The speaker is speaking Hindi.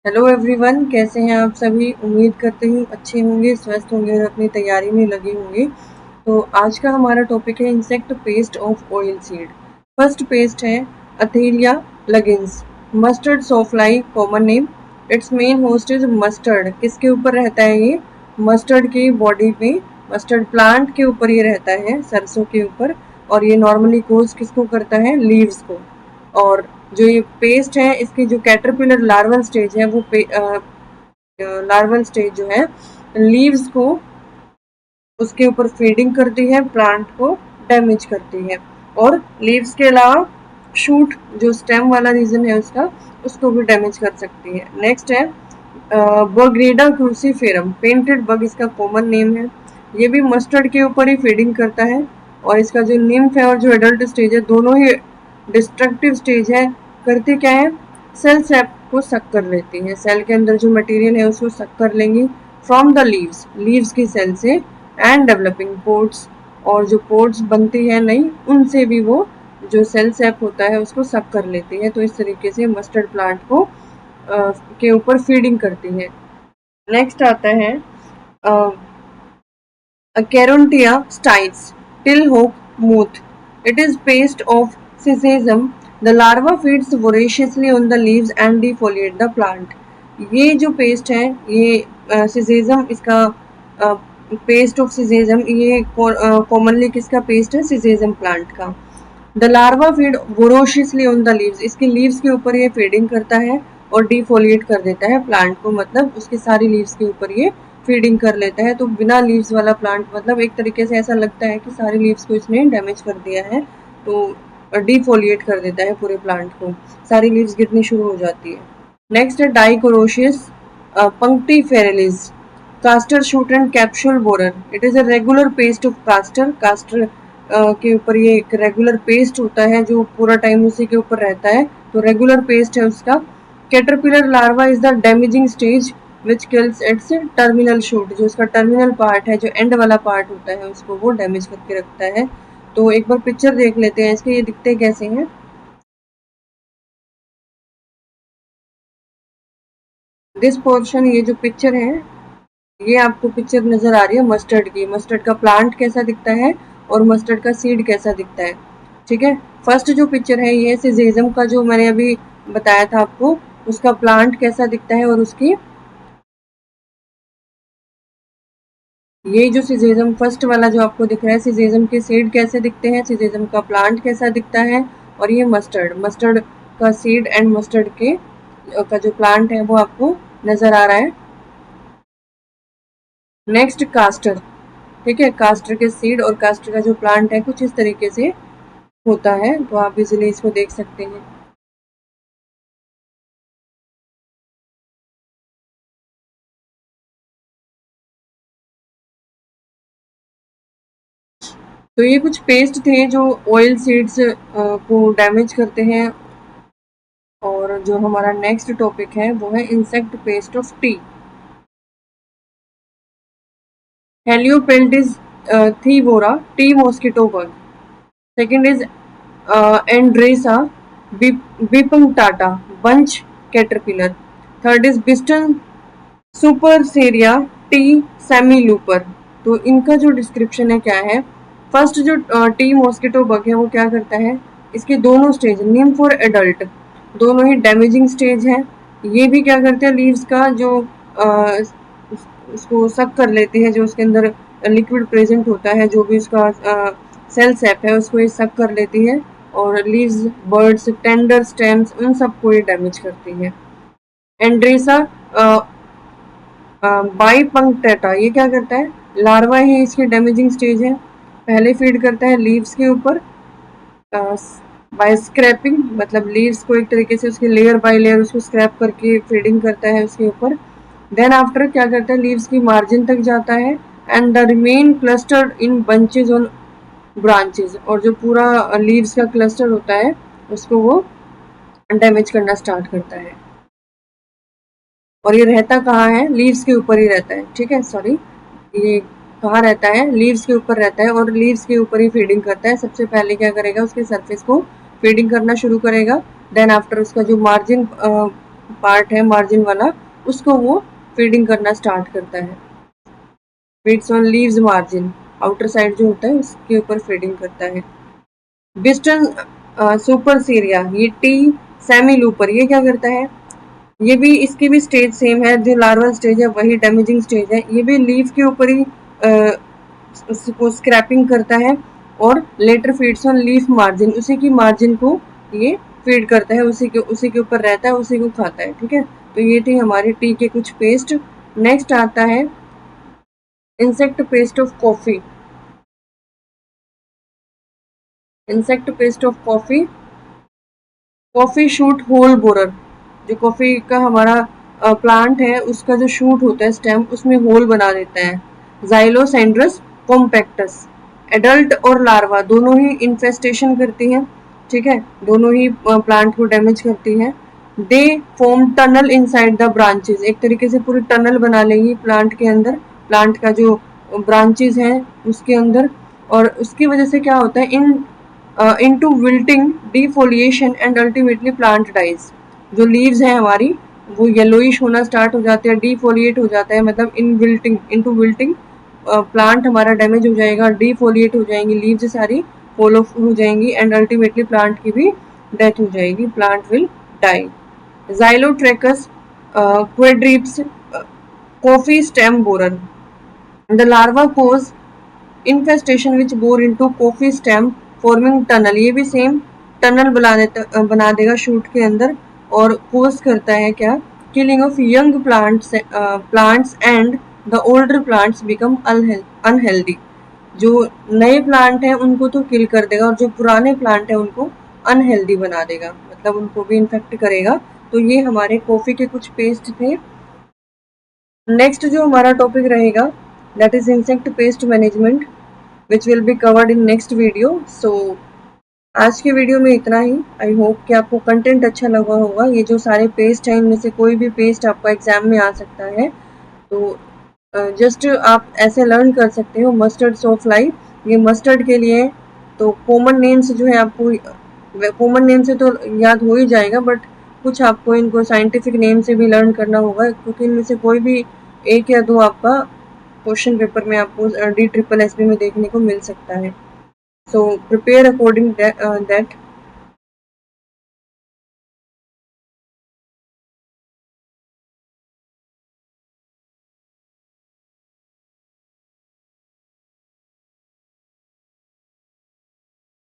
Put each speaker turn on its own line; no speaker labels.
हेलो एवरीवन, कैसे हैं आप सभी। उम्मीद करती हूँ अच्छे होंगे, स्वस्थ होंगे और अपनी तैयारी में लगे होंगे। तो आज का हमारा टॉपिक है insect pest of oil seed. First pest है Athalia lugens, mustard sawfly common name. Its main host is mustard. किसके ऊपर रहता है ये? मस्टर्ड की बॉडी पे, मस्टर्ड प्लांट के ऊपर ये रहता है, सरसों के ऊपर। और ये नॉर्मली कोज किसको करता है? लीव्स को। और जो ये पेस्ट है, इसकी जो कैटरपिलर लार्वल स्टेज है वो लार्वल स्टेज जो है लीव्स को उसके ऊपर फीडिंग करती है, प्लांट को डैमेज करती है। और लीव्स के अलावा शूट जो स्टेम वाला रीजन है उसका, उसको भी डैमेज कर सकती है। नेक्स्ट है बग्रेडा क्रूसीफेरम, पेंटेड बग इसका कॉमन नेम है। ये भी मस्टर्ड के ऊपर ही फीडिंग करता है। और इसका जो निम्फ है और जो एडल्ट स्टेज है, दोनों ही डिस्ट्रक्टिव स्टेज है। करती क्या है? सेल सैप को सक कर लेती है। सेल के अंदर जो मटेरियल है उसको सक कर लेंगी फ्रॉम द लीव्स, लीव्स की सेल से। एंड डेवलपिंग पोर्ट्स, और जो पोर्ट्स बनती है नई, उनसे भी वो जो सेल सैप होता है उसको सक कर लेती है। तो इस तरीके से मस्टर्ड प्लांट को के ऊपर फीडिंग करती है। नेक्स्ट आता है Acarontia stites, tailhook moth. It is paste of Sisasum. The larva feeds voraciously on the leaves and defoliate the plant. ये जो पेस्ट है, ये सिजेजम, इसका पेस्ट ऑफ सिजेजम, ये कॉमनली किसका पेस्ट है? सिजेजम प्लांट का। The larva feed voraciously on the leaves, इसके लीव्स के ऊपर ये फीडिंग करता है और डिफोलिएट कर देता है प्लांट को, मतलब उसके सारी लीव्स के ऊपर ये फीडिंग कर लेता है। तो बिना लीव्स वाला प्लांट, मतलब एक तरीके से ऐसा लगता है कि सारी लीव्स को इसने डैमेज कर दिया है। तो डिफोलिएट कर देता है पूरे प्लांट को, सारी लीव्स गिरनी शुरू हो जाती है। नेक्स्ट है Dichocrocis punctiferalis, castor shoot and capsule borer. It is a regular pest of castor. Castor के ऊपर ये एक रेगुलर पेस्ट होता है जो पूरा टाइम उसी के ऊपर रहता है, तो रेगुलर पेस्ट है उसका। Caterpillar larva is the damaging stage which kills it's terminal shoot, जो उसका टर्मिनल पार्ट है, जो एंड वाला पार्ट होता है, उसको वो डैमेज करके रखता है। तो एक बार पिक्चर देख लेते हैं इसके, ये दिखते कैसे हैं। दिस पोर्शन, ये जो पिक्चर है, ये आपको पिक्चर नजर आ रही है मस्टर्ड की। मस्टर्ड का प्लांट कैसा दिखता है और मस्टर्ड का सीड कैसा दिखता है। ठीक है। फर्स्ट जो पिक्चर है ये सिजेजम का, जो मैंने अभी बताया था आपको, उसका प्लांट कैसा दिखता है। और उसकी ये जो सिजेजम फर्स्ट वाला जो आपको दिख रहा है, सिजेजम के सीड कैसे दिखते हैं, सिजेजम का प्लांट कैसा दिखता है। और ये मस्टर्ड, मस्टर्ड का सीड एंड मस्टर्ड के का जो प्लांट है वो आपको नजर आ रहा है। Next castor. ठीक है, कास्टर के सीड और कास्टर का जो प्लांट है कुछ इस तरीके से होता है, तो आप इजीली इसको देख सकते हैं। तो ये कुछ पेस्ट थे जो ऑयल सीड्स को डैमेज करते हैं। और जो हमारा नेक्स्ट टॉपिक है वो है insect pest of tea. Helopeltis theivora, tea mosquito bug. Second is Andraca bipunctata, bunch caterpillar. Third is Biston suppressaria, tea semi looper. तो इनका जो डिस्क्रिप्शन है क्या है? फर्स्ट जो टी मॉस्किटो बग है वो क्या करता है? इसके दोनों स्टेज, निम्फ और एडल्ट, दोनों ही डैमेजिंग स्टेज है। ये भी क्या करते हैं? लीव्स का जो उसको सक कर लेती है, जो उसके अंदर लिक्विड प्रेजेंट होता है, जो भी उसका सेल सैप है, उसको ये सक कर लेती है। और लीव्स, बर्ड्स, टेंडर स्टेम्स, उन सबको ये डैमेज करती है। एंड्रेसा बाईपंक्टेटा, ये क्या करता है? लार्वा ही इसकी डैमेजिंग स्टेज है। पहले फीड करता है लीव्स के ऊपर बाय स्क्रैपिंग, मतलब लीव्स को एक तरीके से उसके लेयर बाय लेयर उसको स्क्रैप करके फीडिंग करता है उसके ऊपर। देन आफ्टर क्या करता है? लीव्स की मार्जिन तक जाता है and the remain clustered in bunches on branches, और जो पूरा लीव्स का क्लस्टर होता है उसको वो डैमेज करना स्टार्ट करता है। और ये रहता कहाँ है? लीव्स के ऊपर ही रहता है। ठीक है, सॉरी, ये कहाँ रहता है? लीव्स के ऊपर रहता है, और लीव्स के ऊपर ही फीडिंग करता है। सबसे पहले क्या करेगा? उसके सरफेस को फीडिंग करना शुरू करेगा। देन आफ्टर उसका जो मार्जिन पार्ट है मार्जिन वाला, उसको वो फीडिंग करना स्टार्ट करता है। Feeds on leaves margin, outer side जो होता है उसके ऊपर फीडिंग करता है। बिस्टन सुपर सीरिया, ये टी सेमी लूपर, ये क्या करता है, ये भी इसकी भी स्टेज सेम है, जो लार्वल स्टेज है वही डैमेजिंग स्टेज है। ये भी लीफ के ऊपर ही उसको स्क्रैपिंग करता है और later feeds on leaf margin, उसी की मार्जिन को ये फीड करता है, उसी के ऊपर रहता है, उसी को खाता है। ठीक है, तो ये थी हमारी टी के कुछ पेस्ट। नेक्स्ट आता है insect pest of coffee. Insect pest of coffee, coffee shoot hole borer, जो कॉफी का हमारा प्लांट है उसका जो शूट होता है स्टेम, उसमें होल बना देता है। जाइलोसेंड्रस कॉम्पैक्टस, एडल्ट और लार्वा दोनों ही इन्फेस्टेशन करती हैं। ठीक है, दोनों ही प्लांट को डैमेज करती हैं। They form tunnel inside the branches, एक तरीके से पूरी टनल बना लेंगी प्लांट के अंदर, प्लांट का जो ब्रांचेस हैं उसके अंदर। और उसकी वजह से क्या होता है, into wilting, defoliation and ultimately plant dies। जो लीव्स हैं हमारी वो येलोइश होना स्टार्ट हो जाते हैं, डिफोलिएट हो जाता है, मतलब इन विल्टिंग, इनटू विल्टिंग, प्लांट हमारा डैमेज हो जाएगा, डिफोलिएट हो जाएंगी, लीव्स सारी फॉल ऑफ हो जाएंगी एंड अल्टीमेटली प्लांट की भी डेथ हो जाएगी, plant will die. Xylotrachus quadripes, coffee stem borer, the larva cause infestation which bore into coffee stem forming tunnel, ये भी सेम टनल बना देगा शूट के अंदर और कोज करता है क्या, killing of young plants and the older plants become unhealthy. जो नए प्लांट हैं उनको तो किल कर देगा और जो पुराने प्लांट हैं उनको अनहेल्दी बना देगा, मतलब उनको भी इन्फेक्ट करेगा। तो ये हमारे कॉफी के कुछ पेस्ट थे। नेक्स्ट जो हमारा टॉपिक रहेगा that is insect pest management, which will be covered in next video. So आज के वीडियो में इतना ही। आई होप कि आपको कंटेंट अच्छा लगा होगा। ये जो सारे पेस्ट हैं इनमें से कोई भी पेस्ट आपका एग्जाम में आ सकता है, तो जस्ट आप ऐसे लर्न कर सकते हो। मस्टर्ड सॉफ्ट लाइफ, ये मस्टर्ड के लिए, तो कॉमन नेम्स जो है आपको कॉमन नेम से तो याद हो ही जाएगा, बट कुछ आपको इनको साइंटिफिक नेम से भी लर्न करना होगा, क्योंकि इनमें से कोई भी एक या दो आपका क्वेश्चन पेपर में आपको DSSS में देखने को मिल सकता है। So prepare according that